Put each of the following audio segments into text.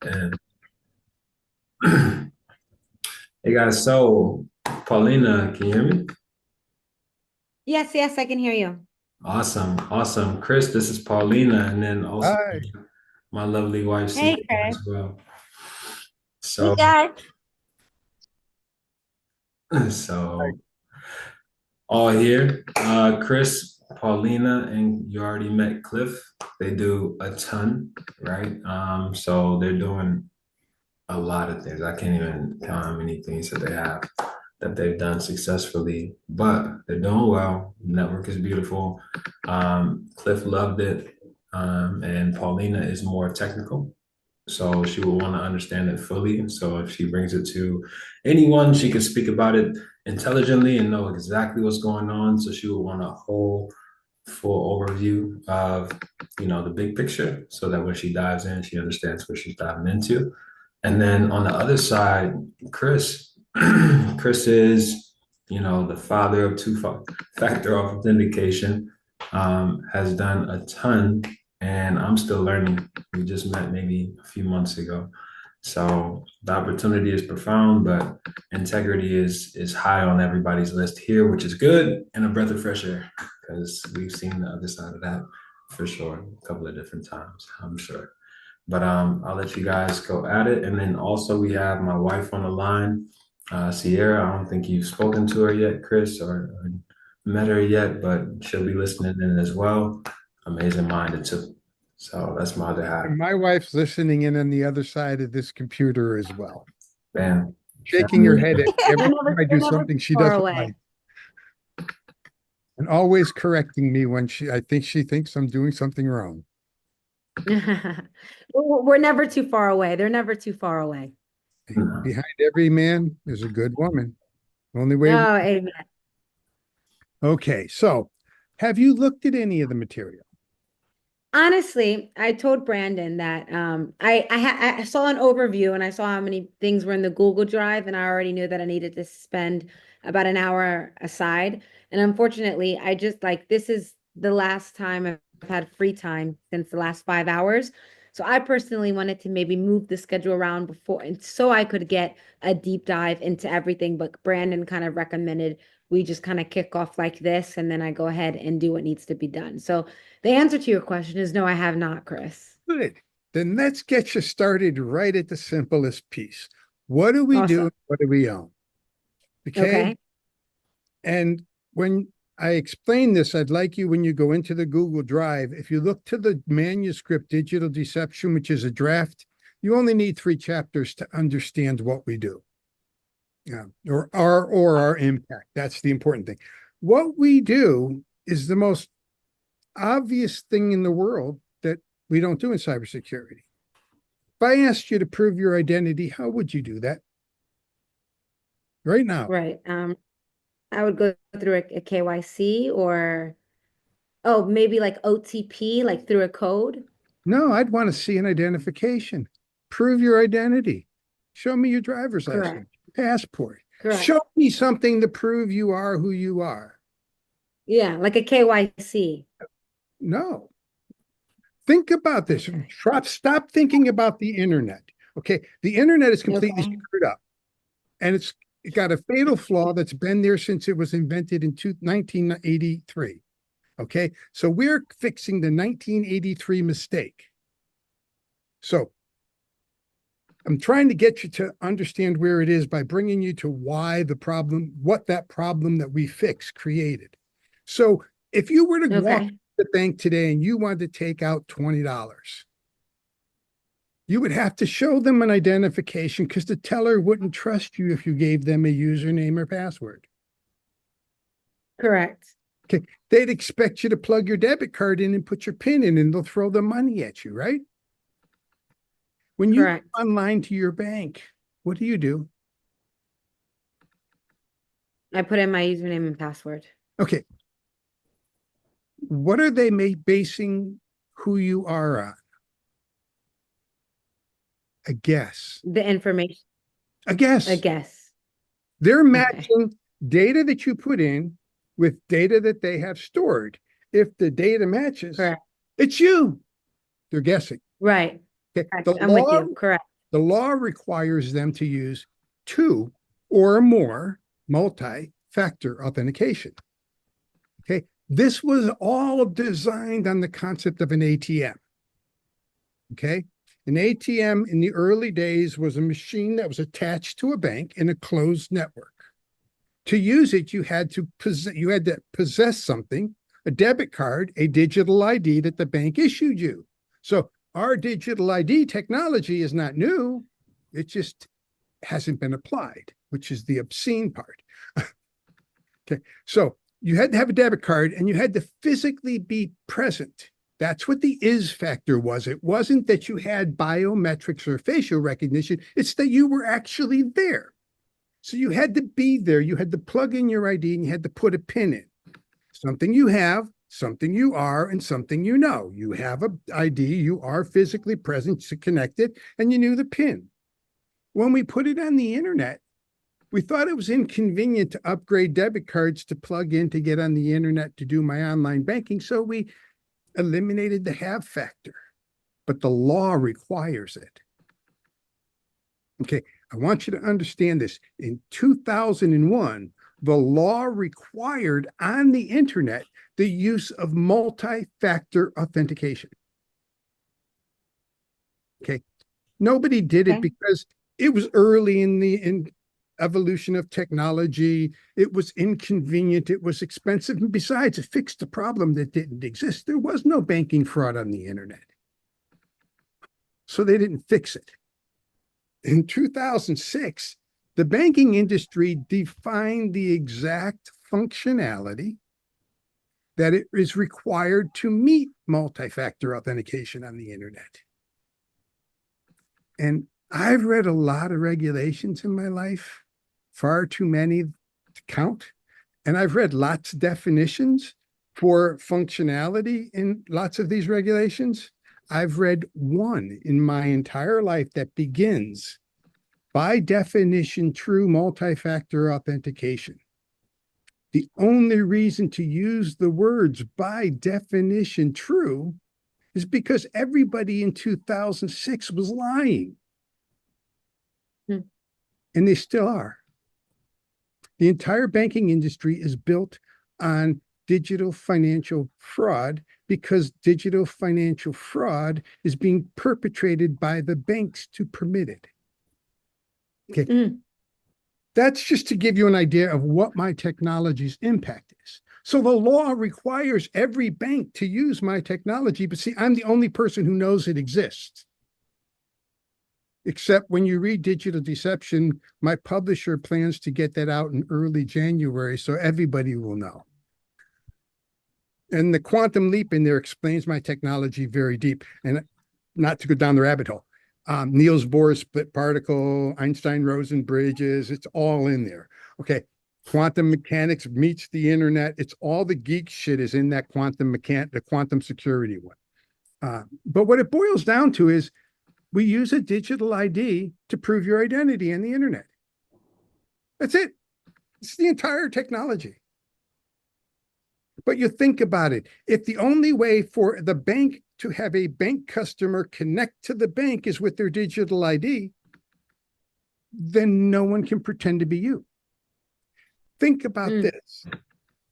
And hey guys, so Paulina, can you hear me? Yes, yes, I can hear you. Awesome, awesome. Chris, this is Paulina, and then also Hi. my lovely wife, Hey, Ciara, Chris. as well. Hey, So, guys. so all here. Chris, Paulina, and you already met Cliff. They do a ton, right? So they're doing a lot of things. I can't even count how many things that they have that they've done successfully, but they're doing well. Network is beautiful. Cliff loved it. And Paulina is more technical. So she will want to understand it fully. So if she brings it to anyone, she can speak about it intelligently and know exactly what's going on. So she will want a whole full overview of, the big picture so that when she dives in, she understands what she's diving into. And then on the other side, Chris, Chris is, the father of factor authentication, has done a ton, and I'm still learning. We just met maybe a few months ago. So the opportunity is profound, but integrity is high on everybody's list here, which is good and a breath of fresh air because we've seen the other side of that for sure a couple of different times, I'm sure. But I'll let you guys go at it. And then also we have my wife on the line, Ciara. I don't think you've spoken to her yet, Chris, or met her yet, but she'll be listening in as well. Amazing minded too. So that's my other half. And my wife's listening in on the other side of this computer as well, Bam. shaking her Family. head at me every time I They're do never something too she far doesn't away. like, and always correcting me when I think she thinks I'm doing something wrong. We're never too far away. They're never too far away. No. Behind every man is a good woman. Only way. Oh, amen. Okay, so have you looked at any of the material? Honestly, I told Brandon that I saw an overview and I saw how many things were in the Google Drive, and I already knew that I needed to spend about an hour aside. And unfortunately, I just like this is the last time I've had free time since the last 5 hours. So I personally wanted to maybe move the schedule around before, and so I could get a deep dive into everything. But Brandon kind of recommended we just kind of kick off like this, and then I go ahead and do what needs to be done. So the answer to your question is no, I have not, Chris. Good. Then let's get you started right at the simplest piece. What do we do? Awesome. What do we own? Okay. Okay. And when I explain this, I'd like you, when you go into the Google Drive, if you look to the manuscript Digital Deception, which is a draft, you only need 3 chapters to understand what we do. Yeah, or our impact. That's the important thing. What we do is the most obvious thing in the world that we don't do in cybersecurity. If I asked you to prove your identity, how would you do that right now? Right. I would go through a KYC or oh, maybe like OTP, like through a code. No, I'd want to see an identification. Prove your identity. Show me your driver's license, Correct. passport. Correct. Show me something to prove you are who you are. Yeah, like a KYC. No. Think about this. Okay. Stop thinking about the internet. Okay. The internet is completely Okay. screwed up. And it got a fatal flaw that's been there since it was invented in 1983. Okay. So we're fixing the 1983 mistake. So I'm trying to get you to understand where it is by bringing you to what that problem that we fix created. So if you were to walk to Okay. the bank today and you wanted to take out $20, you would have to show them an identification because the teller wouldn't trust you if you gave them a username or password. Correct. Okay. They'd expect you to plug your debit card in and put your PIN in, and they'll throw the money at you, right? When you go Correct. online to your bank, what do? I put in my username and password. Okay. What are they basing who you are on? A guess. The information, A a guess. guess. They're Okay. matching data that you put in with data that they have stored. If the data matches, Correct. it's you. They're guessing. Right. Okay. Correct. The I'm with law you. Correct. The law requires them to use 2 or more multi-factor authentication. Okay. This was all designed on the concept of an ATM. Okay. An ATM in the early days was a machine that was attached to a bank in a closed network. To use it, you had to possess something, a debit card, a digital ID that the bank issued you. So our digital ID technology is not new. It just hasn't been applied, which is the obscene part. Okay. So you had to have a debit card and you had to physically be present. That's what the is factor was. It wasn't that you had biometrics or facial recognition. It's that you were actually there. So you had to be there. You had to plug in your ID and you had to put a pin in. Something you have, something you are, and something you know. You have an ID, you are physically present, connected, and you knew the pin. When we put it on the internet, we thought it was inconvenient to upgrade debit cards to plug in to get on the internet to do my online banking. So we eliminated the have factor, but the law requires it. Okay, I want you to understand this. In 2001, the law required on the internet the use of multi-factor authentication. Okay, nobody did it because it was early in the evolution of technology. It was inconvenient. It was expensive. And besides, it fixed a problem that didn't exist. There was no banking fraud on the internet. So they didn't fix it. In 2006, the banking industry defined the exact functionality that it is required to meet multi-factor authentication on the internet. And I've read a lot of regulations in my life, far too many to count. And I've read lots of definitions for functionality in lots of these regulations. I've read one in my entire life that begins, by definition, true multi-factor authentication. The only reason to use the words by definition true is because everybody in 2006 was lying. And they still are. The entire banking industry is built on digital financial fraud because digital financial fraud is being perpetrated by the banks to permit it. Okay. That's just to give you an idea of what my technology's impact is. So the law requires every bank to use my technology, but see, I'm the only person who knows it exists. Except when you read Digital Deception, my publisher plans to get that out in early January, so everybody will know. And the quantum leap in there explains my technology very deep, and not to go down the rabbit hole. Niels Bohr's split particle, Einstein-Rosen bridges, it's all in there. Okay, quantum mechanics meets the internet. It's all the geek shit is in that the quantum security one. But what it boils down to is we use a digital ID to prove your identity on the internet. That's it. It's the entire technology. But you think about it. If the only way for the bank to have a bank customer connect to the bank is with their digital ID, then no one can pretend to be you. Think about this.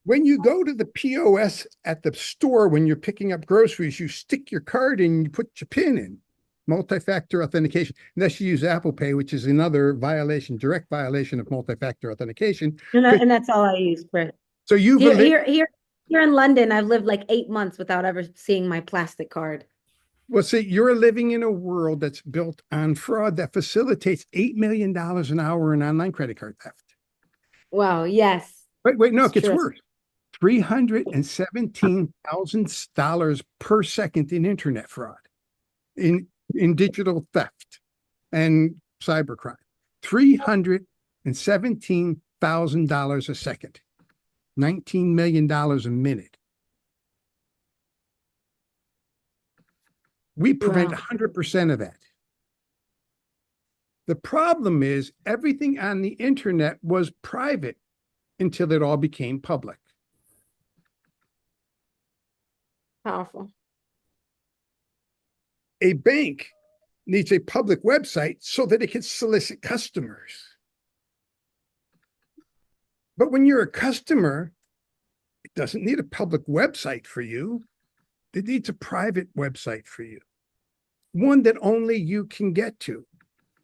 When you go to the POS at the store, when you're picking up groceries, you stick your card in, you put your PIN in. Multi-factor authentication, unless you use Apple Pay, which is another violation, direct violation of multi-factor authentication. And that's all I use, Chris. So you've here in London, I've lived like 8 months without ever seeing my plastic card. Well, see, you're living in a world that's built on fraud that facilitates $8 million an hour in online credit card theft. Wow, yes. Wait, no, it gets worse. $317,000 per second in internet fraud. In digital theft and cybercrime, $317,000 a second, $19 million a minute. We prevent 100% of that. The problem is everything on the internet was private until it all became public. Powerful. A bank needs a public website so that it can solicit customers. But when you're a customer, it doesn't need a public website for you. It needs a private website for you, one that only you can get to.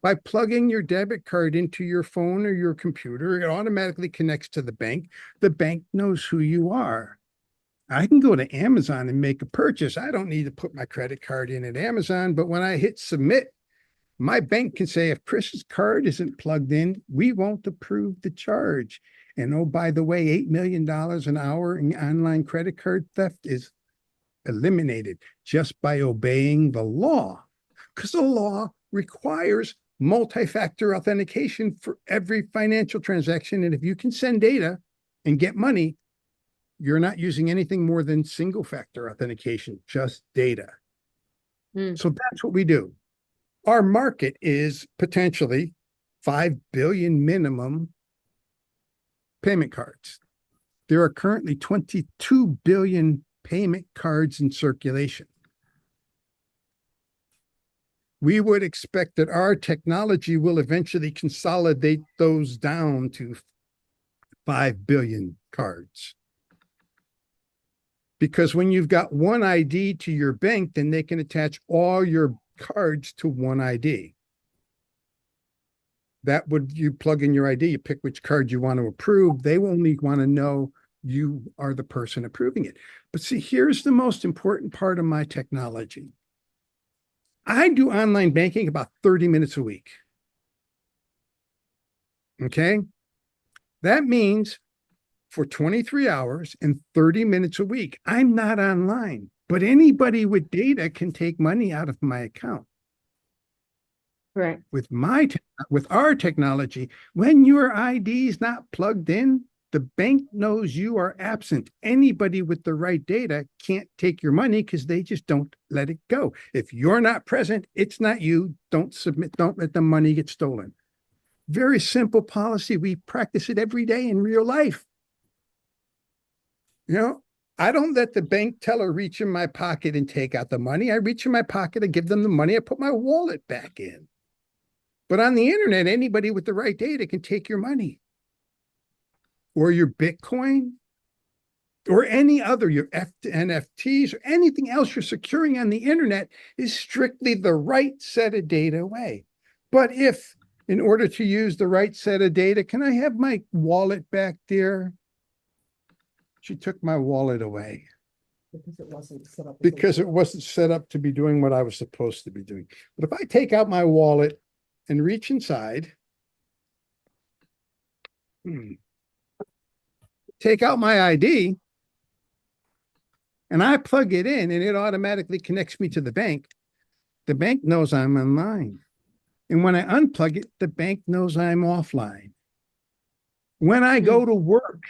By plugging your debit card into your phone or your computer, it automatically connects to the bank. The bank knows who you are. I can go to Amazon and make a purchase. I don't need to put my credit card in at Amazon, but when I hit submit, my bank can say, if Chris's card isn't plugged in, we won't approve the charge. And oh, by the way, $8 million an hour in online credit card theft is eliminated just by obeying the law, because the law requires multi-factor authentication for every financial transaction. And if you can send data and get money, you're not using anything more than single factor authentication, just data. So that's what we do. Our market is potentially 5 billion minimum payment cards. There are currently 22 billion payment cards in circulation. We would expect that our technology will eventually consolidate those down to 5 billion cards. Because when you've got one ID to your bank, then they can attach all your cards to one ID. That would, you plug in your ID, you pick which card you want to approve. They only want to know you are the person approving it. But see, here's the most important part of my technology. I do online banking about 30 minutes a week. Okay. That means for 23 hours and 30 minutes a week, I'm not online, but anybody with data can take money out of my account. Right. With our technology, when your ID is not plugged in, the bank knows you are absent. Anybody with the right data can't take your money because they just don't let it go. If you're not present, it's not you. Don't submit. Don't let the money get stolen. Very simple policy. We practice it every day in real life. You know, I don't let the bank teller reach in my pocket and take out the money. I reach in my pocket, I give them the money, I put my wallet back in. But on the internet, anybody with the right data can take your money or your Bitcoin or any other, your NFTs or anything else you're securing on the internet is strictly the right set of data away. But if, in order to use the right set of data, can I have my wallet back there? She took my wallet away. Because it wasn't set up to be doing what I was supposed to be doing. But if I take out my wallet and reach inside, take out my ID, and I plug it in, and it automatically connects me to the bank knows I'm online. And when I unplug it, the bank knows I'm offline. When I go to work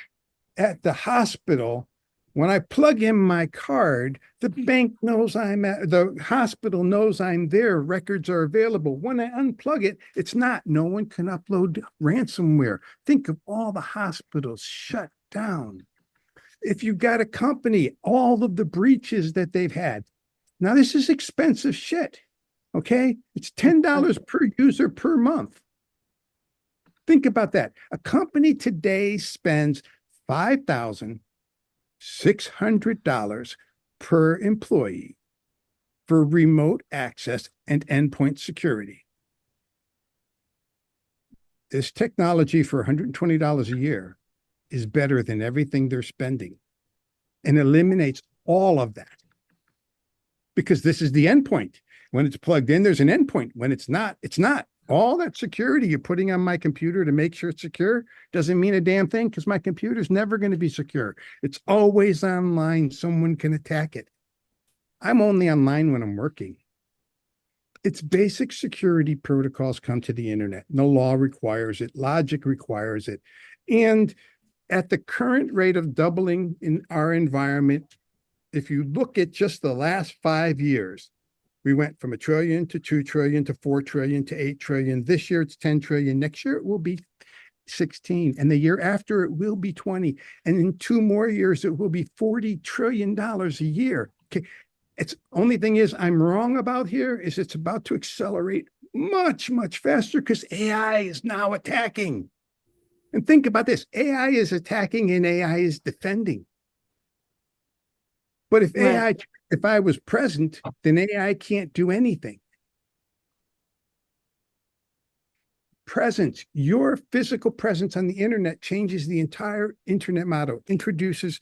at the hospital, when I plug in my card, the bank knows the hospital knows I'm there. Records are available. When I unplug it, it's not. No one can upload ransomware. Think of all the hospitals shut down. If you've got a company, all of the breaches that they've had. Now, this is expensive shit. Okay. It's $10 per user per month. Think about that. A company today spends $5,600 per employee for remote access and endpoint security. This technology for $120 a year is better than everything they're spending and eliminates all of that. Because this is the endpoint. When it's plugged in, there's an endpoint. When it's not, it's not. All that security you're putting on my computer to make sure it's secure doesn't mean a damn thing because my computer's never going to be secure. It's always online. Someone can attack it. I'm only online when I'm working. It's basic security protocols come to the internet. No law requires it. Logic requires it. And at the current rate of doubling in our environment, if you look at just the last 5 years, we went from $1 trillion to 2 trillion to 4 trillion to 8 trillion. This year it's 10 trillion. Next year it will be 16. And the year after it will be 20. And in 2 more years, it will be $40 trillion a year. Okay. It's only thing is I'm wrong about here is it's about to accelerate much, much faster because AI is now attacking. And think about this. AI is attacking and AI is defending. But Right. if I was present, then AI can't do anything. Presence, your physical presence on the internet changes the entire internet model, introduces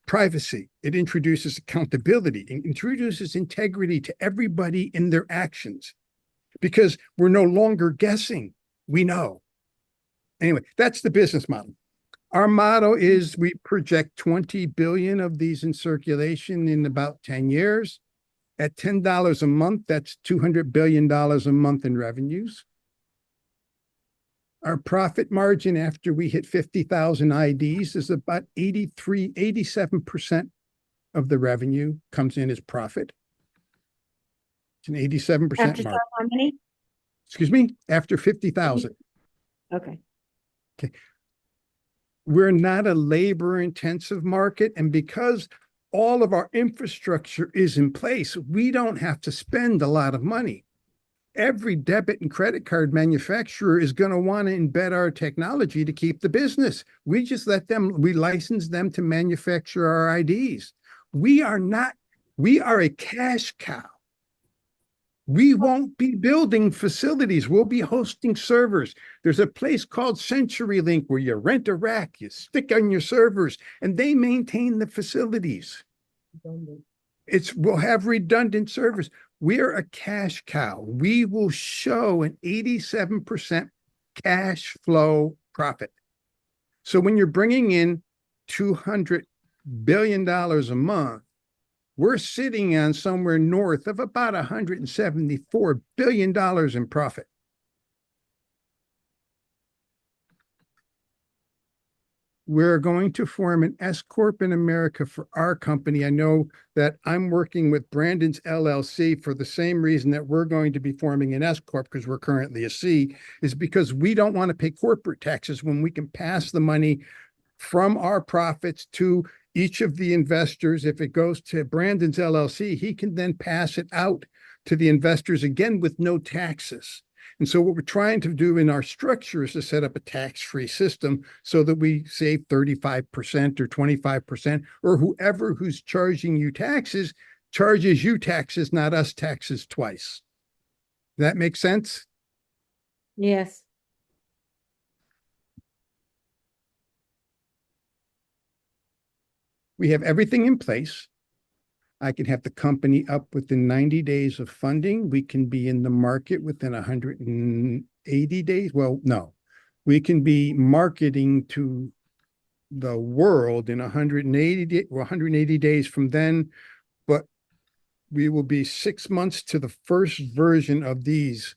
privacy, it introduces accountability, it introduces integrity to everybody in their actions because we're no longer guessing. We know. Anyway, that's the business model. Our motto is we project 20 billion of these in circulation in about 10 years. At $10 a month, that's $200 billion a month in revenues. Our profit margin after we hit 50,000 IDs is about 87% of the revenue comes in as profit. It's an 87% After margin. how many? Excuse me, after 50,000. Okay. Okay. We're not a labor intensive market. And because all of our infrastructure is in place, we don't have to spend a lot of money. Every debit and credit card manufacturer is going to want to embed our technology to keep the business. We just we license them to manufacture our IDs. We are a cash cow. We won't be building facilities. We'll be hosting servers. There's a place called CenturyLink where you rent a rack, you stick on your servers, and they maintain the facilities. We'll have redundant servers. We're a cash cow. We will show an 87% cash flow profit. So when you're bringing in $200 billion a month, we're sitting on somewhere north of about $174 billion in profit. We're going to form an S Corp in America for our company. I know that I'm working with Branden's LLC for the same reason that we're going to be forming an S Corp because we're currently a C, is because we don't want to pay corporate taxes when we can pass the money from our profits to each of the investors. If it goes to Branden's LLC, he can then pass it out to the investors again with no taxes. And so what we're trying to do in our structure is to set up a tax-free system so that we save 35% or 25%, or whoever who's charging you taxes charges you taxes, not us taxes twice. That makes sense? Yes. We have everything in place. I can have the company up within 90 days of funding. We can be in the market within 180 days. Well, no, we can be marketing to the world in 180 days from then, but we will be 6 months to the first version of these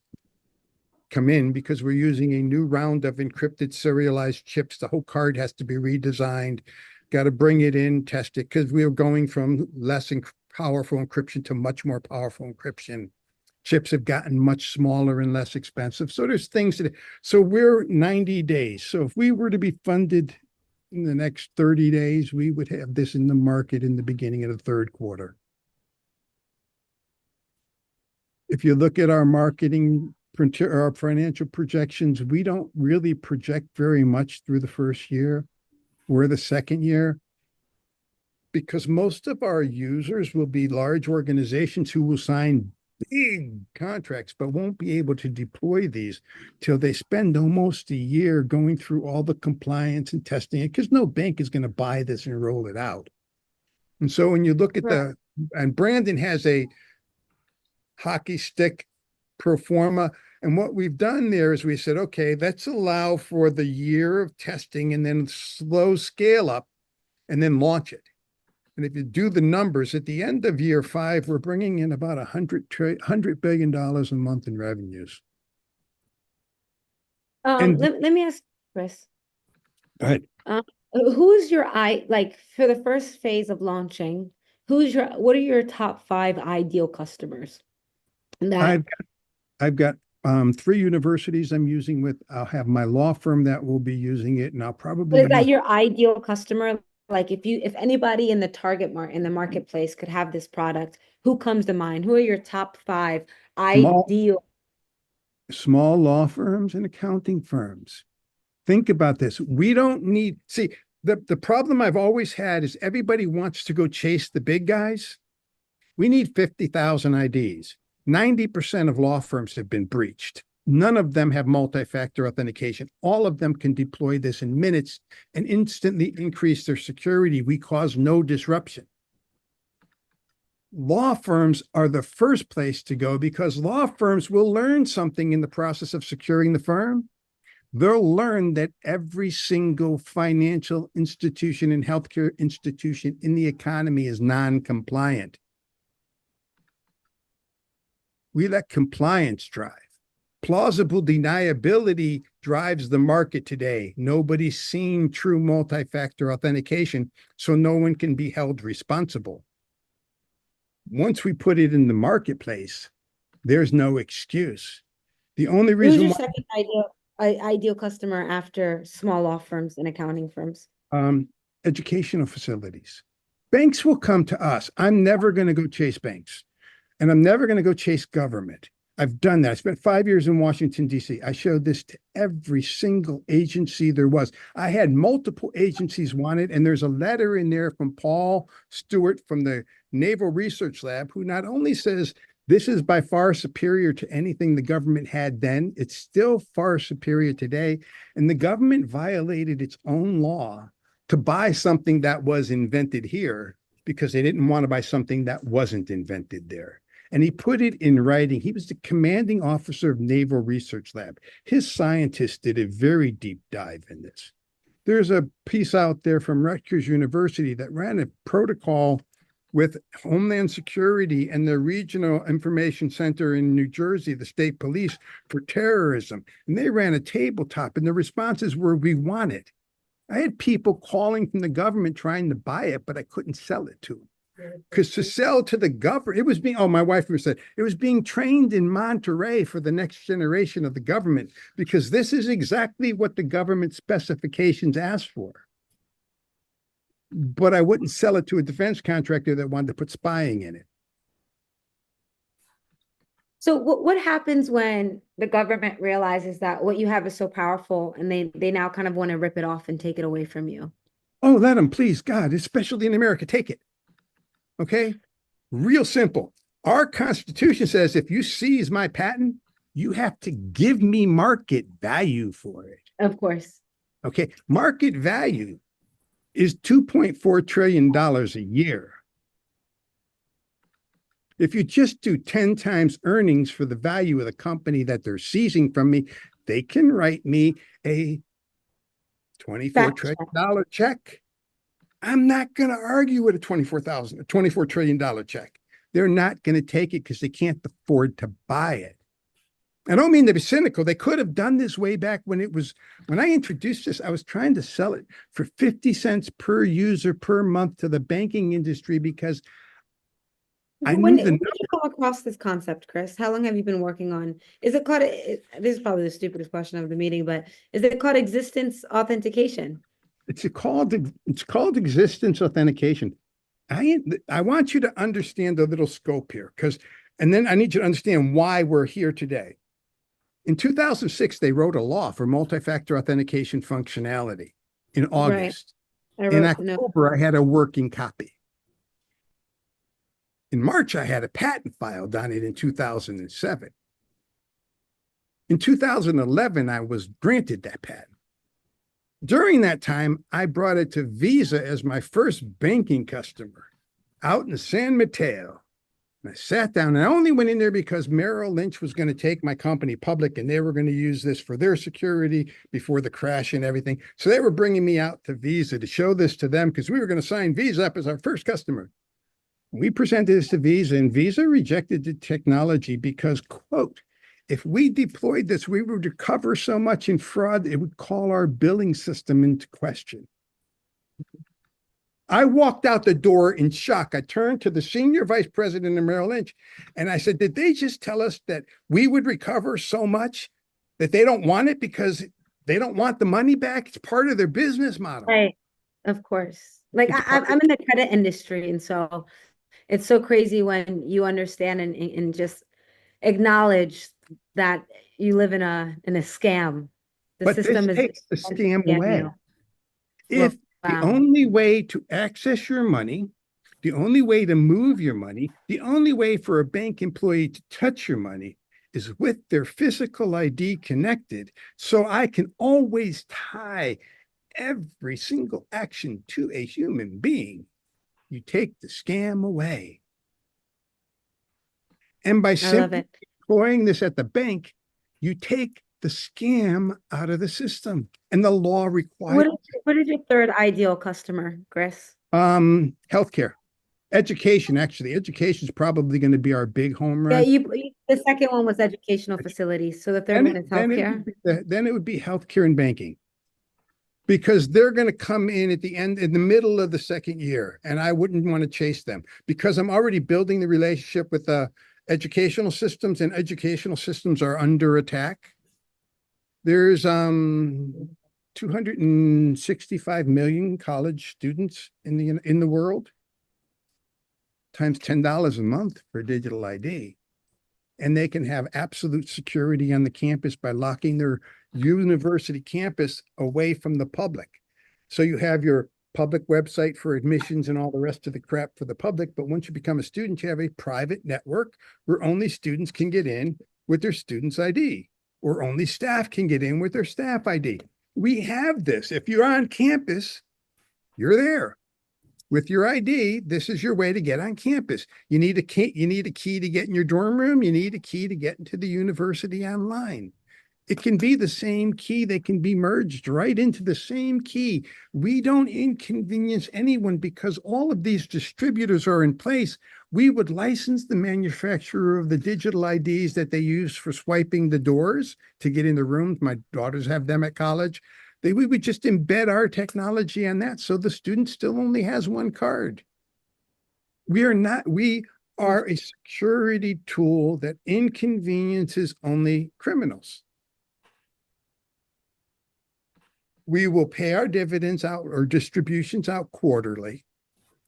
come in because we're using a new round of encrypted serialized chips. The whole card has to be redesigned. Got to bring it in, test it, because we are going from less powerful encryption to much more powerful encryption. Chips have gotten much smaller and less expensive. So there's things that, so we're 90 days. So if we were to be funded in the next 30 days, we would have this in the market in the beginning of the third quarter. If you look at our marketing, our financial projections, we don't really project very much through the first year. We're the second year because most of our users will be large organizations who will sign big contracts, but won't be able to deploy these till they spend almost a year going through all the compliance and testing it because no bank is going to buy this and roll it out. And so when you look at and Branden has a hockey stick pro forma. And what we've done there is we said, okay, let's allow for the year of testing and then slow scale up and then launch it. And if you do the numbers at the end of year 5, we're bringing in about $100 billion a month in revenues. Let me ask Chris. Go ahead. Who's your like for the first phase of launching? What are your top 5 ideal customers? I've got 3 universities I'm using with. I'll have my law firm that will be using it, and I'll probably. Is that your ideal customer? Like if anybody in the marketplace could have this product, who comes to mind? Who are your top five Small, ideal? small law firms and accounting firms. Think about this. We don't need, see, the problem I've always had is everybody wants to go chase the big guys. We need 50,000 IDs. 90% of law firms have been breached. None of them have multi-factor authentication. All of them can deploy this in minutes and instantly increase their security. We cause no disruption. Law firms are the first place to go because law firms will learn something in the process of securing the firm. They'll learn that every single financial institution and healthcare institution in the economy is non-compliant. We let compliance drive. Plausible deniability drives the market today. Nobody's seen true multi-factor authentication, so no one can be held responsible. Once we put it in the marketplace, there's no excuse. The only Who's reason your why second ideal customer after small law firms and accounting firms? educational facilities. Banks will come to us. I'm never going to go chase banks, and I'm never going to go chase government. I've done that. I spent 5 years in Washington, D.C. I showed this to every single agency there was. I had multiple agencies wanted, and there's a letter in there from Paul Stewart from the Naval Research Lab, who not only says this is by far superior to anything the government had then, it's still far superior today. And the government violated its own law to buy something that was invented here because they didn't want to buy something that wasn't invented there. And he put it in writing. He was the commanding officer of Naval Research Lab. His scientists did a very deep dive in this. There's a piece out there from Rutgers University that ran a protocol with Homeland Security and the Regional Information Center in New Jersey, the state police, for terrorism. And they ran a tabletop, and the responses were, we want it. I had people calling from the government trying to buy it, but I couldn't sell it to them. Because to sell to the government, it was being, oh, my wife said, it was being trained in Monterey for the next generation of the government, because this is exactly what the government specifications asked for. But I wouldn't sell it to a defense contractor that wanted to put spying in it. So what happens when the government realizes that what you have is so powerful and they now kind of want to rip it off and take it away from you? Oh, let them, please, God, especially in America, take it. Okay? Real simple. Our Constitution says if you seize my patent, you have to give me market value for it. Of course. Okay? Market value is $2.4 trillion a year. If you just do 10 times earnings for the value of the company that they're seizing from me, they can write me a $24 trillion check. I'm not going to argue with a $24 trillion check. They're not going to take it because they can't afford to buy it. I don't mean to be cynical. They could have done this way back when I introduced this, I was trying to sell it for 50 cents per user per month to the banking industry because when did you come across this concept, Chris? How long have you been working on? Is it called, this is probably the stupidest question of the meeting, but is it called existence authentication? It's called existence authentication. I want you to understand the little scope here, and then I need you to understand why we're here today. In 2006, they wrote a law for multi-factor authentication functionality in August. Right. In October, I had a working copy. In March, I had a patent filed on it in 2007. In 2011, I was granted that patent. During that time, I brought it to Visa as my first banking customer out in San Mateo. And I sat down, and I only went in there because Merrill Lynch was going to take my company public, and they were going to use this for their security before the crash and everything. So they were bringing me out to Visa to show this to them because we were going to sign Visa up as our first customer. We presented this to Visa, and Visa rejected the technology because, quote, if we deployed this, we would recover so much in fraud, it would call our billing system into question. I walked out the door in shock. I turned to the senior vice president of Merrill Lynch, and I said, did they just tell us that we would recover so much that they don't want it because they don't want the money back? It's part of their business model. Right. Of course. Like I'm in the credit industry. And so It's so crazy when you understand and just acknowledge that you live in a scam. The But this system is takes the meant to scam scam away. you. If the Wow. only way to access your money, the only way to move your money, the only way for a bank employee to touch your money is with their physical ID connected, so I can always tie every single action to a human being. You take the scam away. And by I love simply it. deploying this at the bank, you take the scam out of the system. And the law requires What is your third ideal customer, Chris? healthcare. Education, actually. Education is probably going to be our big home Yeah, run. the second one was educational facilities. So the third Then one it, is then it would healthcare. be then it would be healthcare and banking, because they're going to come in at the end, in the middle of the second year, and I wouldn't want to chase them because I'm already building the relationship with the educational systems, and educational systems are under attack. There's 265 million college students in the world, times $10 a month for digital ID. And they can have absolute security on the campus by locking their university campus away from the public. So you have your public website for admissions and all the rest of the crap for the public. But once you become a student, you have a private network where only students can get in with their student's ID, or only staff can get in with their staff ID. We have this. If you're on campus, you're there. With your ID, this is your way to get on campus. You need a key, to get in your dorm room. You need a key to get into the university online. It can be the same key. They can be merged right into the same key. We don't inconvenience anyone because all of these distributors are in place. We would license the manufacturer of the digital IDs that they use for swiping the doors to get in the rooms. My daughters have them at college. We would just embed our technology on that, so the student still only has one card. We are a security tool that inconveniences only criminals. We will pay our dividends out or distributions out quarterly.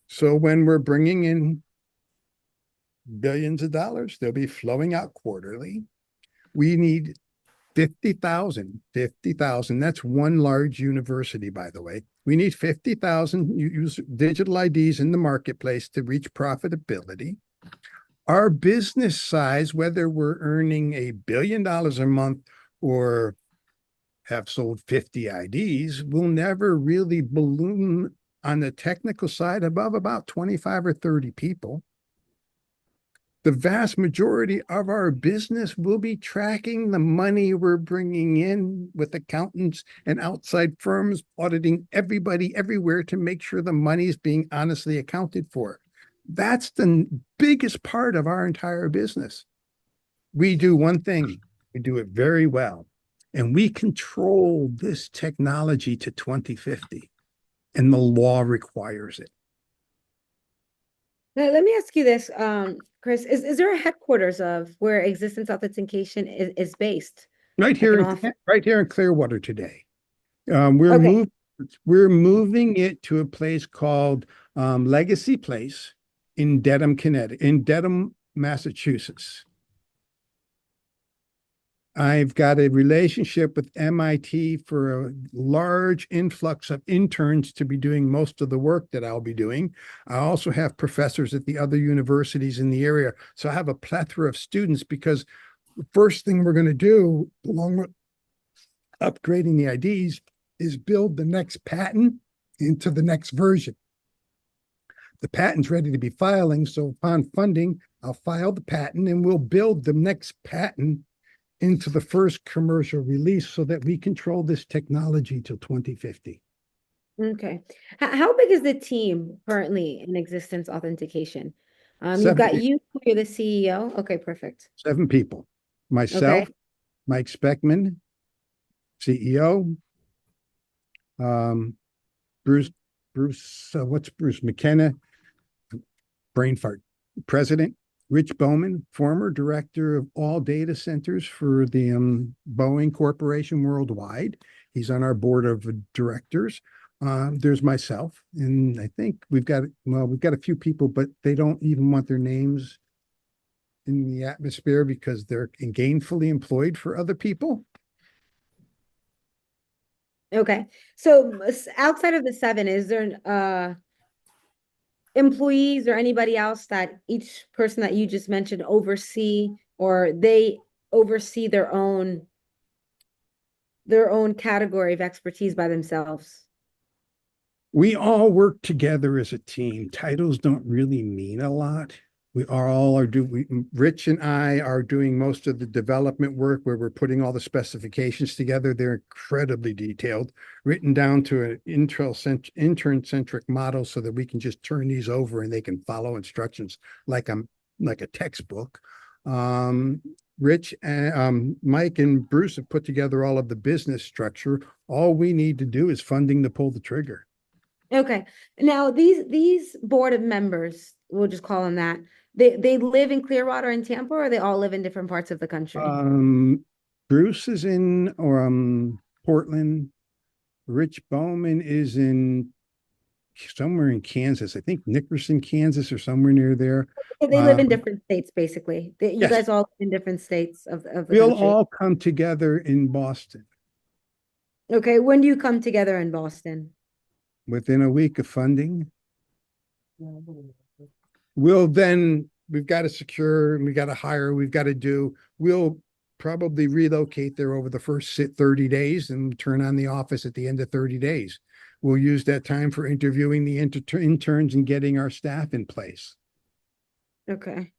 So when we're bringing in billions of dollars, they'll be flowing out quarterly. We need 50,000. That's one large university, by the way. We need 50,000 digital IDs in the marketplace to reach profitability. Our business size, whether we're earning $1 billion a month or have sold 50 IDs, will never really balloon on the technical side above about 25 or 30 people. The vast majority of our business will be tracking the money we're bringing in with accountants and outside firms, auditing everybody everywhere to make sure the money is being honestly accounted for. That's the biggest part of our entire business. We do one thing, we do it very well, and we control this technology to 2050, and the law requires it. Now, let me ask you this, Chris, is there a headquarters of where existence authentication is based? Right Like here an in office? right here in Clearwater today. Okay. We're moving it to a place called Legacy Place in Dedham, Connecticut, in Dedham, Massachusetts. I've got a relationship with MIT for a large influx of interns to be doing most of the work that I'll be doing. I also have professors at the other universities in the area. So I have a plethora of students, because the first thing we're going to do, along with upgrading the IDs, is build the next patent into the next version. The patent's ready to be filing. So upon funding, I'll file the patent and we'll build the next patent into the first commercial release so that we control this technology till 2050. Okay. How big is the team currently in existence authentication? You've Seven, got you're the CEO. Okay, perfect. 7 people. Okay. Myself, Mike Speckman, CEO, um, what's Bruce McKenna, brain fart, president, Rich Bowman, former director of all data centers for the Boeing Corporation worldwide. He's on our board of directors. There's myself, and I think we've got a few people, but they don't even want their names in the atmosphere because they're gainfully employed for other people. Okay. So outside of the seven, is there employees or anybody else that each person that you just mentioned oversee, or they oversee their own category of expertise by themselves? We all work together as a team. Titles don't really mean a lot. We are all are do we, Rich and I are doing most of the development work where we're putting all the specifications together. They're incredibly detailed, written down to an intern-centric model so that we can just turn these over and they can follow instructions like I'm like a textbook. Um, Rich and Mike and Bruce have put together all of the business structure. All we need to do is funding to pull the trigger. Okay. Now these board of members, we'll just call them that. They live in Clearwater and Tampa, or they all live in different parts of the country? Um, Bruce is in or Portland. Rich Bowman is in somewhere in Kansas. I think Nickerson, Kansas, or somewhere near there. They live in Um, different states, basically. You yes, guys all live in different states of the we'll country. all come together in Boston Okay. When do you come together in Boston? within a week of funding. We'll then we've got to secure and we got to hire, we've got to do. We'll probably relocate there over the first 30 days and turn on the office at the end of 30 days. We'll use that time for interviewing the interns and getting our staff in place. Okay.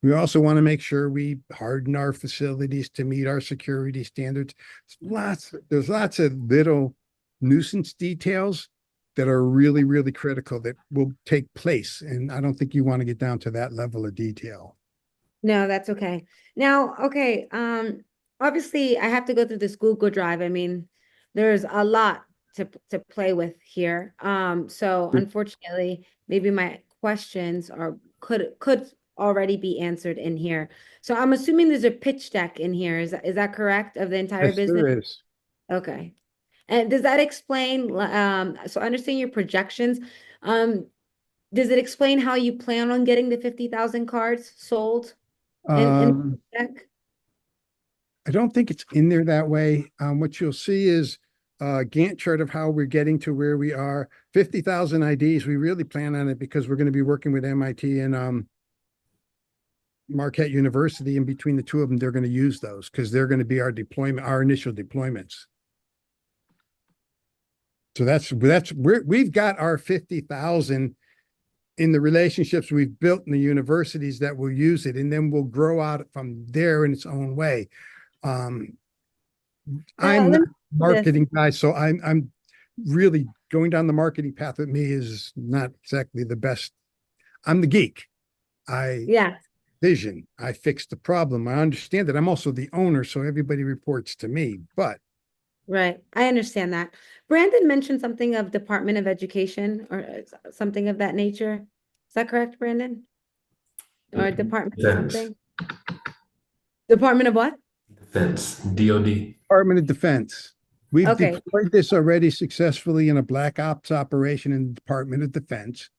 We also want to make sure we harden our facilities to meet our security standards. There's lots of little nuisance details that are really, really critical that will take place. And I don't think you want to get down to that level of detail. No, that's okay. Now, okay, obviously I have to go through this Google Drive. I mean, there's a lot to play with here. So unfortunately, maybe my questions are could already be answered in here. So I'm assuming there's a pitch deck in here. Is that correct, of the entire Yes, business? there is. Okay. And does that explain, so I understand your projections. Um, does it explain how you plan on getting the 50,000 cards sold in Um, deck? I don't think it's in there that way. What you'll see is a Gantt chart of how we're getting to where we are. 50,000 IDs. We really plan on it because we're going to be working with MIT and Marquette University. And between the two of them, they're going to use those because they're going to be our deployment, our initial deployments. So we've got our 50,000 in the relationships we've built in the universities that will use it, and then we'll grow out from there in its own way. Um, Now, I'm let not me a do this. marketing guy, so I'm really going down the marketing path with me is not exactly the best. I'm the geek. I Yeah, vision. I fix the problem. I understand that I'm also the owner, so everybody reports to me. But right. I understand that. Brandon mentioned something of Department of Education or something of that nature. Is that correct, Brandon? Or Department of Defense. something? Department of what? Defense. DOD. Department of Defense. We've Okay. deployed this already successfully in a black ops operation in the Department of Defense.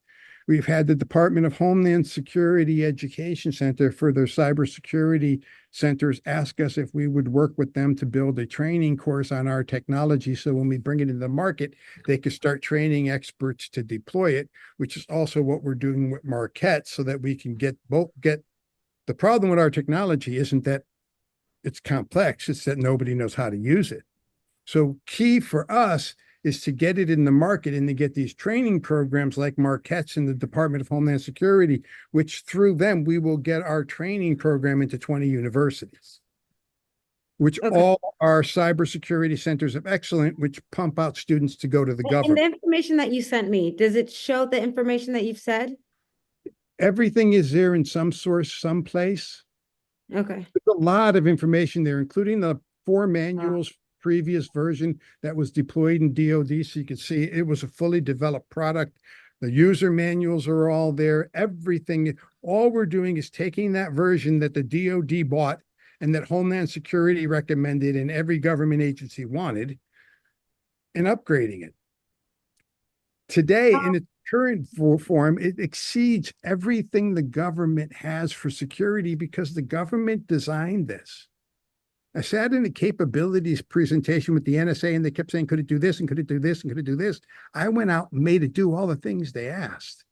We've had the Department of Homeland Security Education Center for their cybersecurity centers ask us if we would work with them to build a training course on our technology. So when we bring it into the market, they could start training experts to deploy it, which is also what we're doing with Marquette so that we can get the problem with our technology isn't that it's complex, it's that nobody knows how to use it. So key for us is to get it in the market and to get these training programs like Marquette's in the Department of Homeland Security, which through them, we will get our training program into 20 universities, which Okay. all are cybersecurity centers of excellence, which pump out students to go to the And government. the information that you sent me, does it show the information that you've said? Everything is there in some source, someplace. Okay. There's a lot of information there, including the 4 manuals, previous version that was deployed in DoD. So you can see it was a fully developed product. The user manuals are all there. Everything, all we're doing is taking that version that the DoD bought and that Homeland Security recommended and every government agency wanted and upgrading it. Today, in its current form, it exceeds everything the government has for security because the government designed this. I sat in a capabilities presentation with the NSA and they kept saying, could it do this and could it do this and could it do this? I went out and made it do all the things they asked.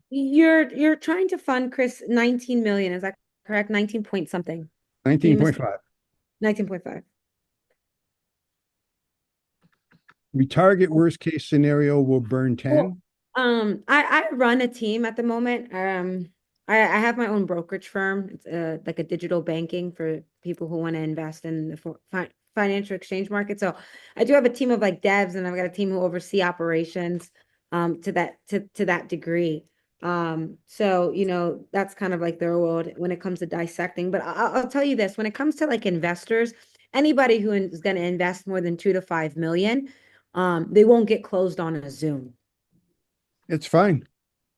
You're trying to fund Chris 19 million, is that correct? 19 point something. 19.5. 19.5. We target worst case scenario, we'll burn 10. Well, I run a team at the moment. I have my own brokerage firm. It's like a digital banking for people who want to invest in the financial exchange market. So I do have a team of like devs, and I've got a team who oversee operations to that degree. So you know, that's kind of like their world when it comes to dissecting. But I'll tell you this, when it comes to like investors, anybody who is going to invest more than 2 to 5 million, they won't get closed on a Zoom. It's fine.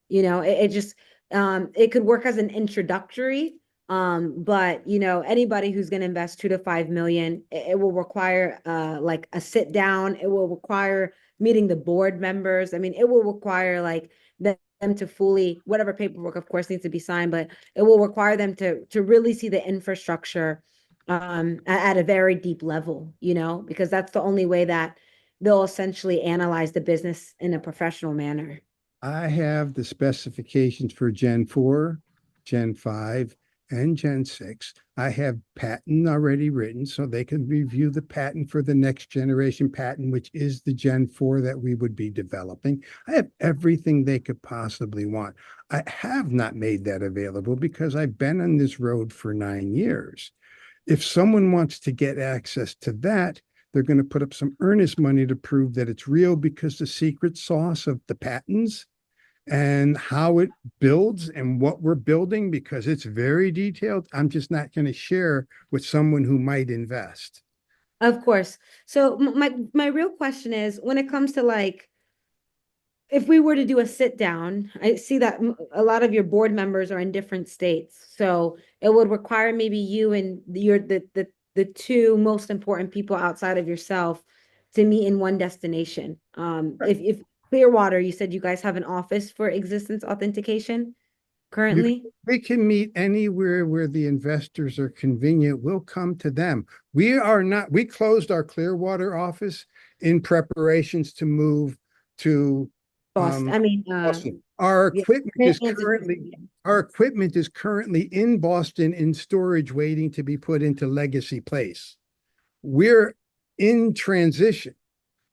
You know, it just it could work as an introductory, but you know, anybody who's going to invest 2 to 5 million, it will require like a sit down. It will require meeting the board members. I mean, it will require like them to fully, whatever paperwork of course needs to be signed, but it will require them to really see the infrastructure at a very deep level, you know, because that's the only way that they'll essentially analyze the business in a professional manner. I have the specifications for Gen 4, Gen 5, and Gen 6. I have patent already written so they can review the patent for the next generation patent, which is the Gen 4 that we would be developing. I have everything they could possibly want. I have not made that available because I've been on this road for 9 years. If someone wants to get access to that, they're going to put up some earnest money to prove that it's real, because the secret sauce of the patents and how it builds and what we're building, because it's very detailed, I'm just not going to share with someone who might invest. Of course. So my real question is, when it comes to like, if we were to do a sit down, I see that a lot of your board members are in different states. So it would require maybe you and the two most important people outside of yourself to meet in one destination. If Clearwater, you said you guys have an office for existence authentication currently? We can meet anywhere where the investors are convenient. We'll come to them. We closed our Clearwater office in preparations to move to Boston. I mean, Boston. Our yeah, equipment is transit- currently in Boston in storage, waiting to be put into Legacy Place. We're in transition.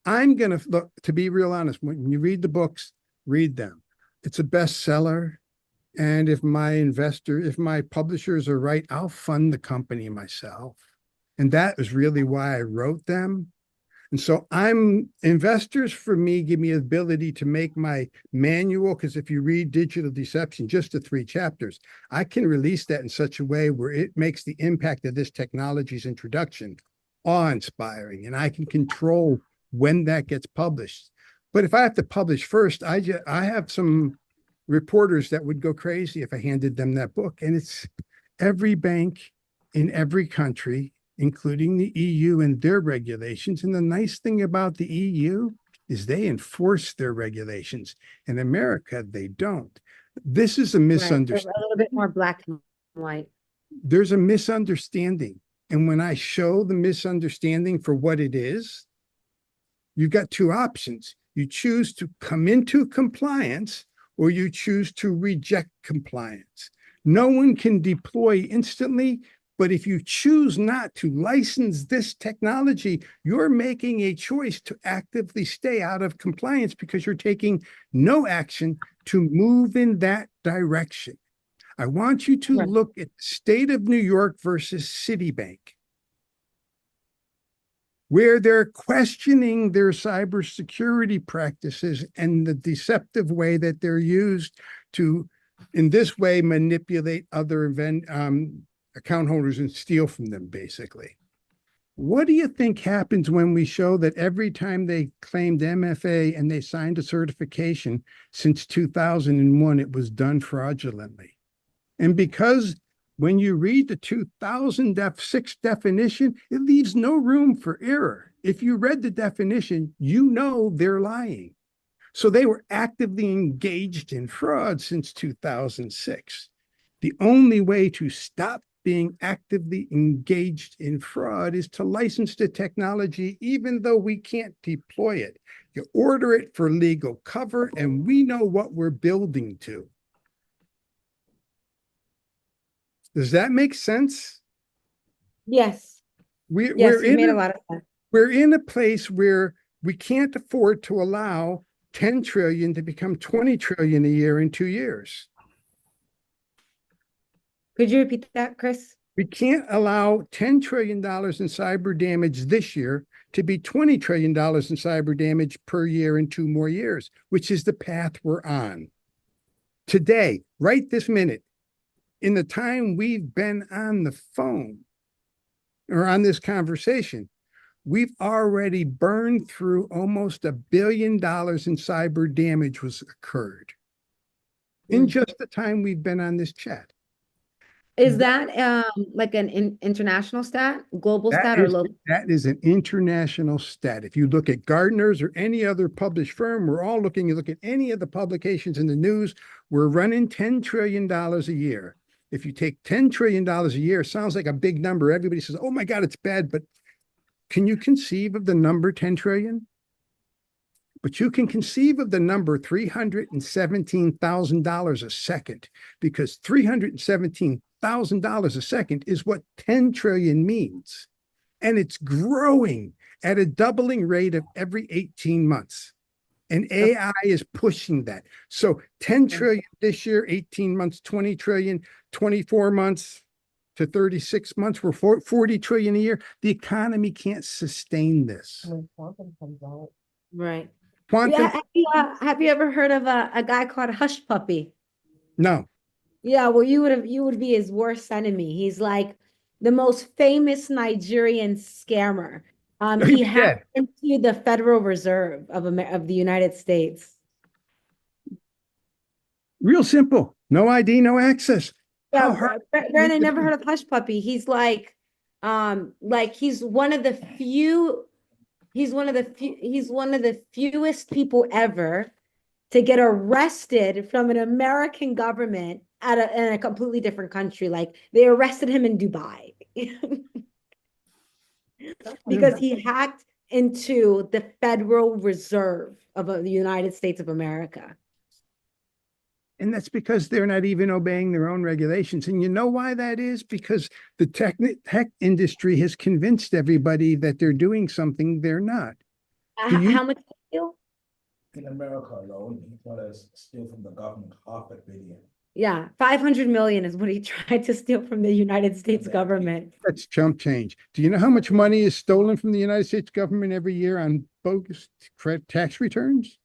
I'm going to look, to be real honest, when you read the books, read them. It's a bestseller. And if my publishers are right, I'll fund the company myself. And that is really why I wrote them. And so investors for me give me the ability to make my manual, because if you read Digital Deception, just the 3 chapters, I can release that in such a way where it makes the impact of this technology's introduction awe-inspiring, and I can control when that gets published. But if I have to publish first, I have some reporters that would go crazy if I handed them that book. And it's every bank in every country, including the EU and their regulations. And the nice thing about the EU is they enforce their regulations. In America, they don't. This is a misunderstanding. Right. A little bit more black and white. There's a misunderstanding. And when I show the misunderstanding for what it is, you've got 2 options. You choose to come into compliance, or you choose to reject compliance. No one can deploy instantly, but if you choose not to license this technology, you're making a choice to actively stay out of compliance because you're taking no action to move in that direction. I want you to look at the state of New York versus Citibank, where they're questioning their cybersecurity practices and the deceptive way that they're used to, in this way, manipulate other account holders and steal from them, basically. What do you think happens when we show that every time they claimed MFA and they signed a certification since 2001, it was done fraudulently? And because when you read the 2006 definition, it leaves no room for error. If you read the definition, you know they're lying. So they were actively engaged in fraud since 2006. The only way to stop being actively engaged in fraud is to license the technology, even though we can't deploy it. You order it for legal cover, and we know what we're building to. Does that make sense? Yes. We're, Yes, we're you made a in lot of sense. we're in a place where we can't afford to allow 10 trillion to become 20 trillion a year in 2 years. Could you repeat that, Chris? We can't allow $10 trillion in cyber damage this year to be $20 trillion in cyber damage per year in 2 more years, which is the path we're on. Today, right this minute, in the time we've been on the phone or on this conversation, we've already burned through almost $1 billion in cyber damage was occurred in just the time we've been on this chat. Is that like an international stat, global stat, or local? That is an international stat. If you look at Gartner's or any other published firm, we're all looking, you look at any of the publications in the news, we're running $10 trillion a year. If you take $10 trillion a year, sounds like a big number. Everybody says, oh my God, it's bad. But can you conceive of the number 10 trillion? But you can conceive of the number $317,000 a second, because $317,000 a second is what 10 trillion means. And it's growing at a doubling rate of every 18 months. And AI is pushing that. So 10 trillion this year, 18 months, 20 trillion, 24 months to 36 months, we're 40 trillion a year. The economy can't sustain this. Right. Quantum, Have you ever heard of a guy called Hush Puppy? no. Yeah, well, you would be his worst enemy. He's like the most famous Nigerian scammer. He He's dead. hacked into the Federal Reserve of the United States. Real simple. No ID, no access. How Yeah, hard? Brandon, never heard of Hush Puppy. He's like he's one of the few. He's one of the fewest people ever to get arrested from an American government in a completely different country. Like they arrested him in Dubai because he hacked into the Federal Reserve of the United States of America. And that's because they're not even obeying their own regulations. And you know why that is? Because the tech industry has convinced everybody that they're doing something they're not. How much steal? In America alone, he got to steal from the government $500 billion. Yeah, 500 million is what he tried to steal from the United States government. That's chump change. Do you know how much money is stolen from the United States government every year on bogus tax returns?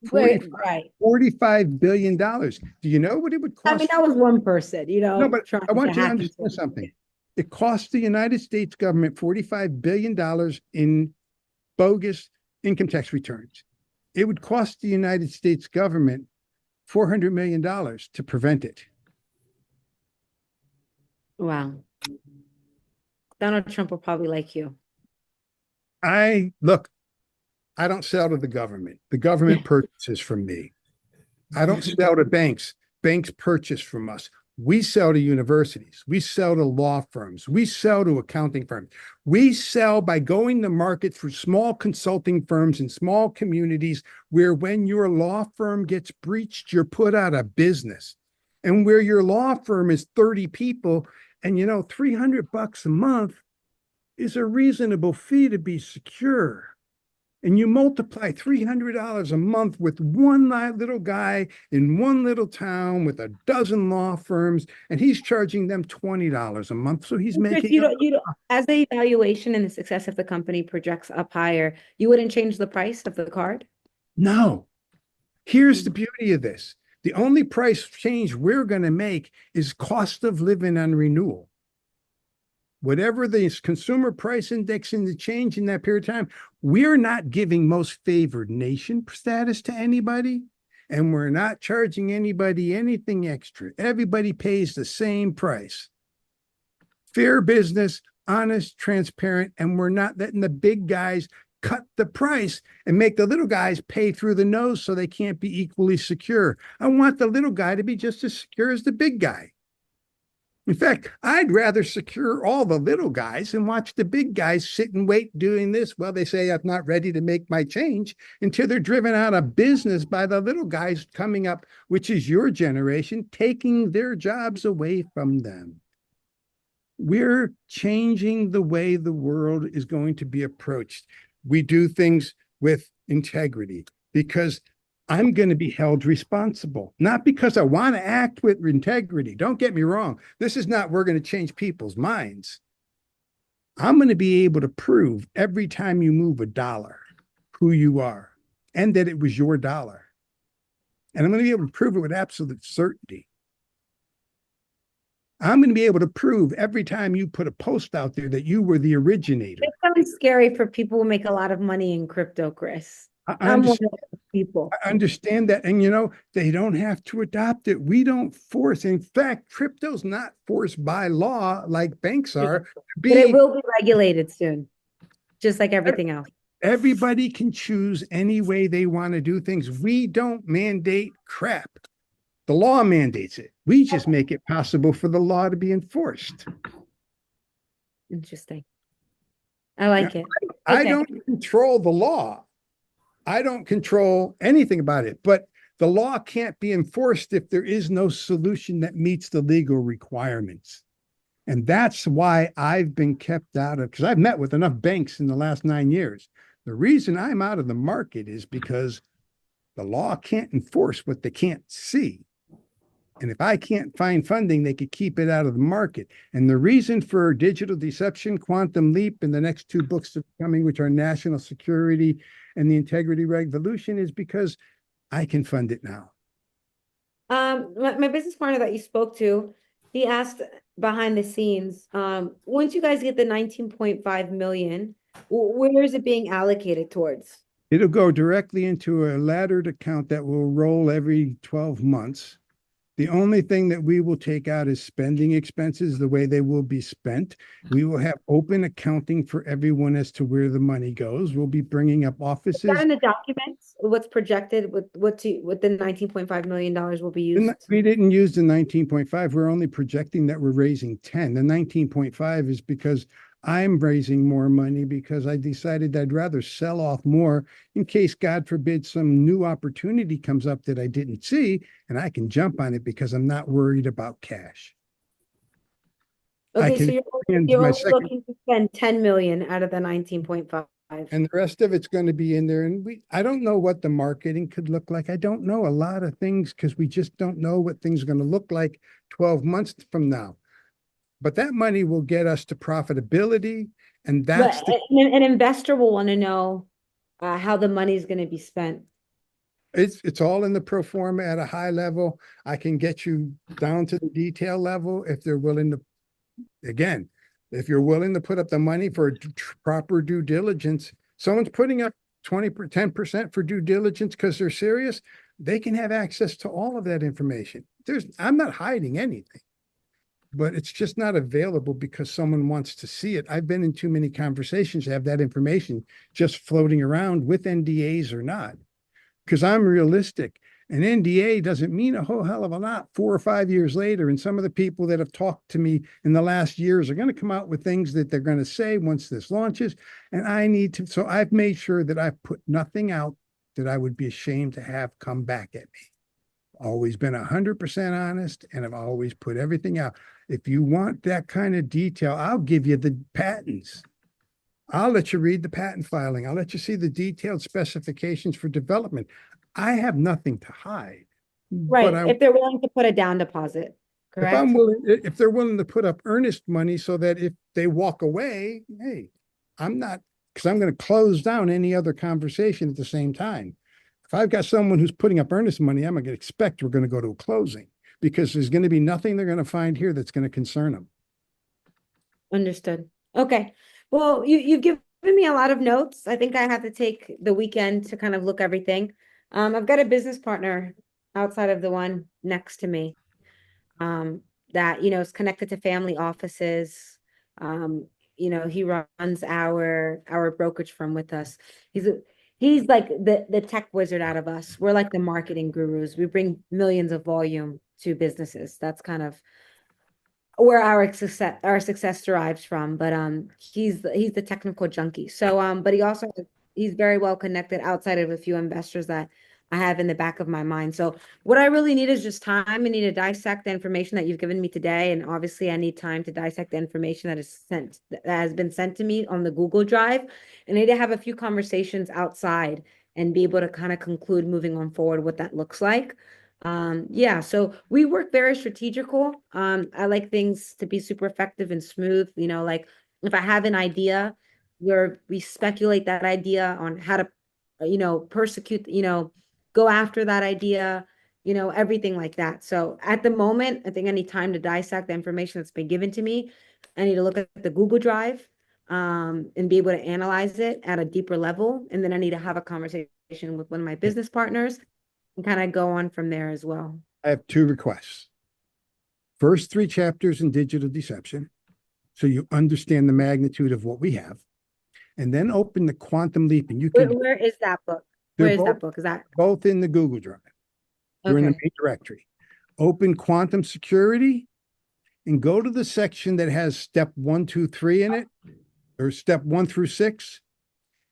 $45 billion. Do you know what it would cost? I mean, that was one person, No, but trying I want to you to hack understand something. It cost the United States government $45 billion in bogus income tax returns. It would cost the United States government $400 million to prevent it. Wow. Donald Trump will probably like you. Look, I don't sell to the government. The government purchases from me. I don't sell to banks. Banks purchase from us. We sell to universities. We sell to law firms. We sell to accounting firms. We sell by going to market through small consulting firms in small communities where when your law firm gets breached, you're put out of business. And where your law firm is 30 people and, $300 a month is a reasonable fee to be secure. And you multiply $300 a month with one little guy in one little town with a dozen law firms, and he's charging them $20 a month. So he's making as the evaluation and the success of the company projects up higher, you wouldn't change the price of the card? No. Here's the beauty of this. The only price change we're going to make is cost of living on renewal. Whatever the consumer price index in the change in that period of time, we're not giving most favored nation status to anybody, and we're not charging anybody anything extra. Everybody pays the same price. Fair business, honest, transparent, and we're not letting the big guys cut the price and make the little guys pay through the nose so they can't be equally secure. I want the little guy to be just as secure as the big guy. In fact, I'd rather secure all the little guys and watch the big guys sit and wait doing this. Well, they say I'm not ready to make my change until they're driven out of business by the little guys coming up, which is your generation, taking their jobs away from them. We're changing the way the world is going to be approached. We do things with integrity because I'm going to be held responsible, not because I want to act with integrity. Don't get me wrong. This is not, we're going to change people's minds. I'm going to be able to prove every time you move a dollar who you are and that it was your dollar. And I'm going to be able to prove it with absolute certainty. I'm going to be able to prove every time you put a post out there that you were the originator. It's really scary for people who make a lot of money in crypto, Chris. I I'm one understand, of those people. I understand that. And, they don't have to adopt it. We don't force. In fact, crypto's not forced by law like banks are. But it will be regulated soon, just like everything else. Everybody can choose any way they want to do things. We don't mandate crap. The law mandates it. We just make it possible for the law to be enforced. Interesting. I like it. I Okay. don't control the law. I don't control anything about it, but the law can't be enforced if there is no solution that meets the legal requirements. And that's why I've been kept out of, because I've met with enough banks in the last 9 years. The reason I'm out of the market is because the law can't enforce what they can't see. And if I can't find funding, they could keep it out of the market. And the reason for Digital Deception, Quantum Leap, and the next 2 books that are coming, which are National Security and the Integrity Revolution, is because I can fund it now. My business partner that you spoke to, he asked behind the scenes, once you guys get the 19.5 million, where is it being allocated towards? It'll go directly into a laddered account that will roll every 12 months. The only thing that we will take out is spending expenses, the way they will be spent. We will have open accounting for everyone as to where the money goes. We'll be bringing up Is offices. that in the documents? What's projected with what the $19.5 million will be used? We didn't use the 19.5. We're only projecting that we're raising 10. The 19.5 is because I'm raising more money because I decided I'd rather sell off more in case, God forbid, some new opportunity comes up that I didn't see, and I can jump on it because I'm not worried about cash. Okay, so you're only looking to spend 10 million out of the 19.5. And the rest of it's going to be in there. And I don't know what the marketing could look like. I don't know a lot of things because we just don't know what things are going to look like 12 months from now. But that money will get us to profitability. And that's an investor will want to know how the money is going to be spent. It's all in the pro forma at a high level. I can get you down to the detail level if they're willing to, again, if you're willing to put up the money for proper due diligence. Someone's putting up 10% for due diligence because they're serious. They can have access to all of that information. I'm not hiding anything, but it's just not available because someone wants to see it. I've been in too many conversations to have that information just floating around with NDAs or not, because I'm realistic. An NDA doesn't mean a whole hell of a lot 4 or 5 years later. And some of the people that have talked to me in the last years are going to come out with things that they're going to say once this launches. And I need to, so I've made sure that I've put nothing out that I would be ashamed to have come back at me. Always been 100% honest, and I've always put everything out. If you want that kind of detail, I'll give you the patents. I'll let you read the patent filing. I'll let you see the detailed specifications for development. I have nothing to hide. Right. If they're willing to put a down deposit, correct? If they're willing to put up earnest money so that if they walk away, hey, I'm not, because I'm going to close down any other conversation at the same time. If I've got someone who's putting up earnest money, I'm going to expect we're going to go to a closing because there's going to be nothing they're going to find here that's going to concern them. Understood. Okay. Well, you've given me a lot of notes. I think I have to take the weekend to kind of look everything. I've got a business partner outside of the one next to me that, is connected to family offices. he runs our brokerage firm with us. He's like the tech wizard out of us. We're like the marketing gurus. We bring millions of volume to businesses. That's kind of where our success derives from. But he's the technical junkie. So but he's very well connected outside of a few investors that I have in the back of my mind. So what I really need is just time. I need to dissect the information that you've given me today, and obviously I need time to dissect the information that has been sent to me on the Google Drive. And I need to have a few conversations outside and be able to kind of conclude moving on forward what that looks like. Yeah, so we work very strategical. I like things to be super effective and smooth. Like if I have an idea where we speculate that idea on how to, persecute, go after that idea, everything like that. So at the moment, I think I need time to dissect the information that's been given to me. I need to look at the Google Drive, and be able to analyze it at a deeper level. And then I need to have a conversation with one of my business partners and kind of go on from there as well. I have two requests. First three chapters in digital deception, so you understand the magnitude of what we have, and then open the quantum leap, and you can. Where is that book? They're Where is both- that book? Is that both in the Google Drive. They're in the okay? main directory. Open quantum security and go to the section that has step 1, 2, 3 in it, or step 1 through 6,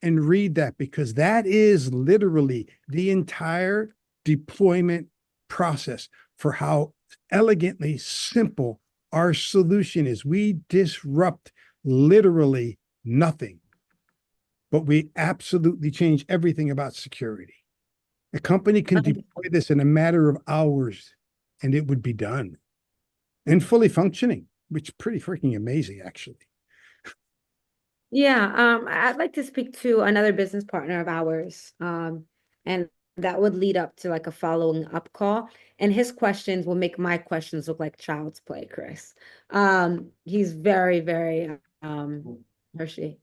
and read that, because that is literally the entire deployment process for how elegantly simple our solution is. We disrupt literally nothing, but we absolutely change everything about security. A company can deploy this in a matter of hours and it would be done and fully functioning, which is pretty freaking amazing, actually. Yeah, I'd like to speak to another business partner of ours, and that would lead up to like a following up call. And his questions will make my questions look like child's play, Chris. He's very, very Hershey.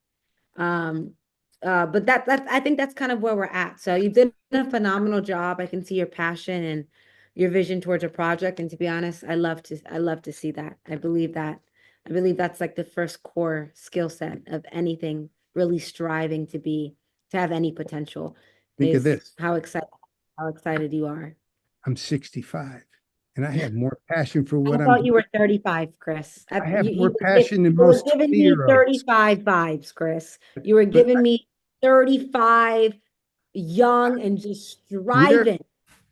Um, but that I think that's kind of where we're at. So you've done a phenomenal job. I can see your passion and your vision towards a project. And to be honest, I love to see that. I believe that's like the first core skill set of anything really striving to have any potential Think of is this. how excited you are. I'm 65 and I have more passion for I what I'm thought you doing. were 35, Chris. I have You more were passion than you were most giving me 20-year-olds. 35 vibes, Chris. You were But giving me 35, young and just we're striving,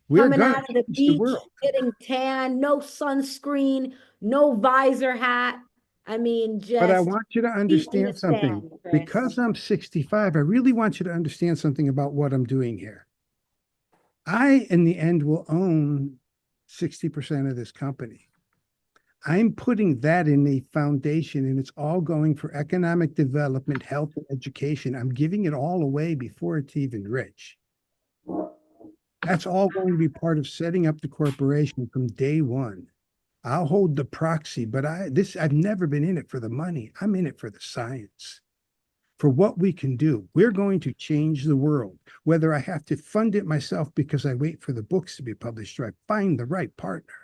we're coming gonna out of the change the beach, world. getting tan, no sunscreen, no visor hat. I mean, But I just want you to feet in the understand something. sand, Chris. Because I'm 65, I really want you to understand something about what I'm doing here. I, in the end, will own 60% of this company. I'm putting that in a foundation and it's all going for economic development, health, and education. I'm giving it all away before it's even rich. That's all going to be part of setting up the corporation from day one. I'll hold the proxy, but I've never been in it for the money. I'm in it for the science, for what we can do. We're going to change the world, whether I have to fund it myself because I wait for the books to be published or I find the right partner.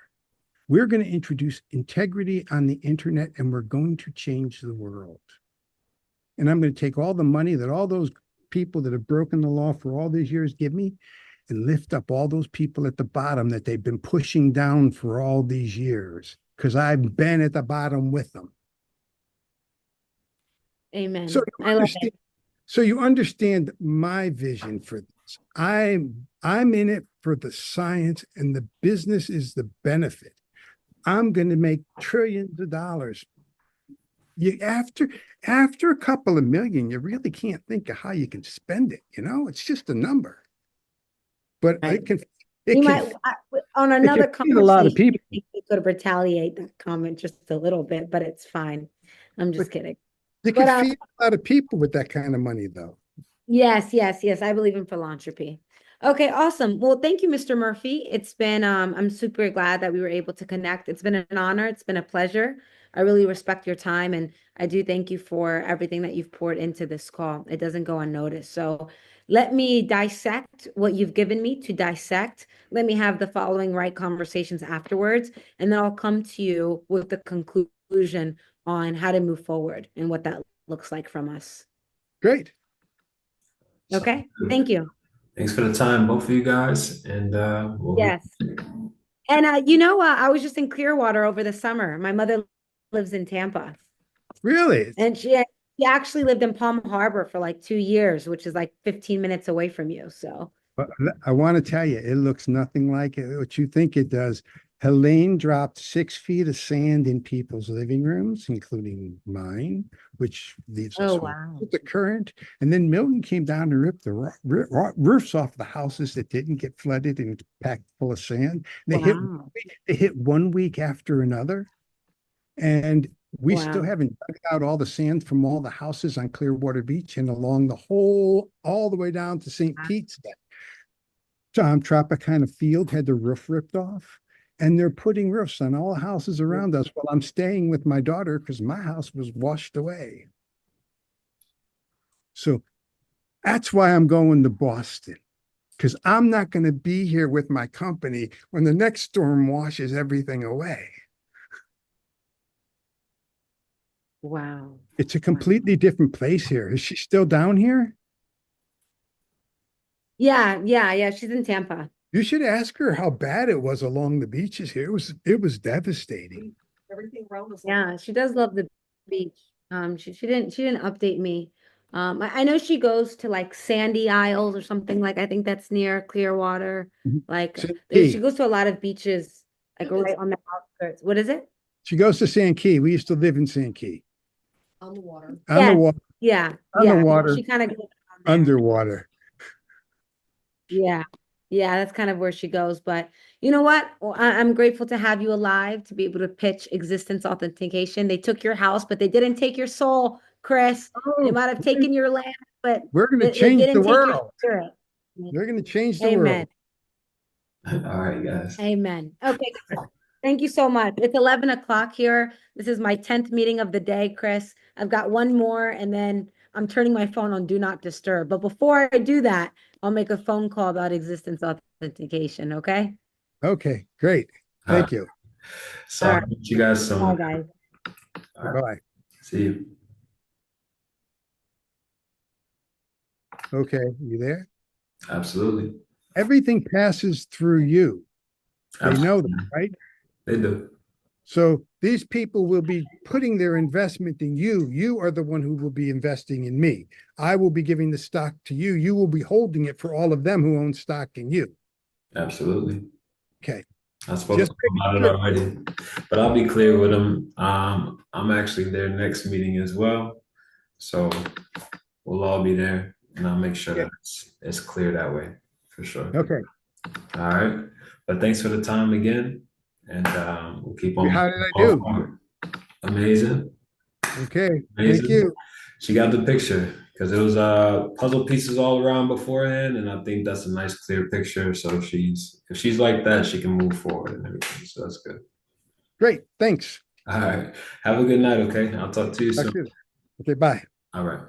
We're going to introduce integrity on the internet and we're going to change the world. And I'm going to take all the money that all those people that have broken the law for all these years give me and lift up all those people at the bottom that they've been pushing down for all these years, because I've been at the bottom with them. Amen. So I love it. So you understand my vision for this. I'm in it for the science and the business is the benefit. I'm going to make trillions of dollars. After a couple of million, you really can't think of how you can spend it. It's just a number. But Right. it You can on another feed a lot of conversation, people. I think we could retaliate that comment just a little bit, but it's fine. I'm just kidding. You But can feed a lot of people with that kind of money, though. yes. I believe in philanthropy. Okay, awesome. Well, thank you, Mr. Murphy. It's been I'm super glad that we were able to connect. It's been an honor. It's been a pleasure. I really respect your time and I do thank you for everything that you've poured into this call. It doesn't go unnoticed. So let me dissect what you've given me to dissect. Let me have the following right conversations afterwards, and then I'll come to you with the conclusion on how to move forward and what that looks like from us. Great. Okay, thank you. Thanks for the time, both of you guys. And Yes. And I was just in Clearwater over the summer. My mother lives in Tampa, Really? and she actually lived in Palm Harbor for like 2 years, which is like 15 minutes away from you. So, But I want to tell you, it looks nothing like it, what you think it does. Helene dropped 6 feet of sand in people's living rooms, including mine, which leaves us oh wow. with the current. And then Milton came down to rip the roofs off the houses that didn't get flooded and packed full of sand. Wow. They hit 1 week after another. And we still Wow. haven't dug out all the sand from all the houses on Clearwater Beach and along the whole, all the way down to St. Pete's. Tropicana Field had the roof ripped off, and they're putting roofs on all the houses around us while I'm staying with my daughter because my house was washed away. So that's why I'm going to Boston, because I'm not going to be here with my company when the next storm washes everything away. Wow. It's a completely different place here. Is she still down here? Yeah. She's in Tampa. You should ask her how bad it was along the beaches here. It was devastating. Yeah, she does love the beach. She didn't update me. I know she goes to like Sandy Isles or something like I think that's near Clearwater. Like San she Key. goes to a lot of beaches like right on the outskirts. What is it? She goes to San Key. We used to live in San Key. On the water. On the Yes. water, Yeah. on the Yeah. water, She kind of goes down there. underwater. Yeah. Yeah, that's kind of where she goes. But you know what? Well, I'm grateful to have you alive to be able to pitch existence authentication. They took your house, but they didn't take your soul, Chris. They Oh, might have taken your land, but we're going to they change the didn't take your world. spirit. They're going to change the Amen. world. All right, guys. Amen. Okay, guys. Thank you so much. It's 11 o'clock here. This is my 10th meeting of the day, Chris. I've got one more, and then I'm turning my phone on Do Not Disturb. But before I do that, I'll make a phone call about existence authentication, okay? Okay, great. All right. Thank you. So All I'll right. meet you guys soon. Bye, guys. All right. Bye. See you. Okay, you there? Absolutely. Everything passes through you. They know Absolutely. that, right? They do. So these people will be putting their investment in you. You are the one who will be investing in me. I will be giving the stock to you. You will be holding it for all of them who own stock in you. Absolutely. Okay. I spoke Just to them about it already, but I'll be clear with them. I'm actually their next meeting as well, so we'll all be there, and I'll make sure that it's clear that way for sure. Okay. All right, but thanks for the time again, and we'll keep on. How did I do? Forward. Amazing. Okay. Amazing. Thank you. She got the picture because it was puzzle pieces all around beforehand, and I think that's a nice clear picture. So if she's like that, she can move forward and everything. So that's good. Great. Thanks. All right. Have a good night. Okay. I'll talk to you soon. Okay. Bye. All right.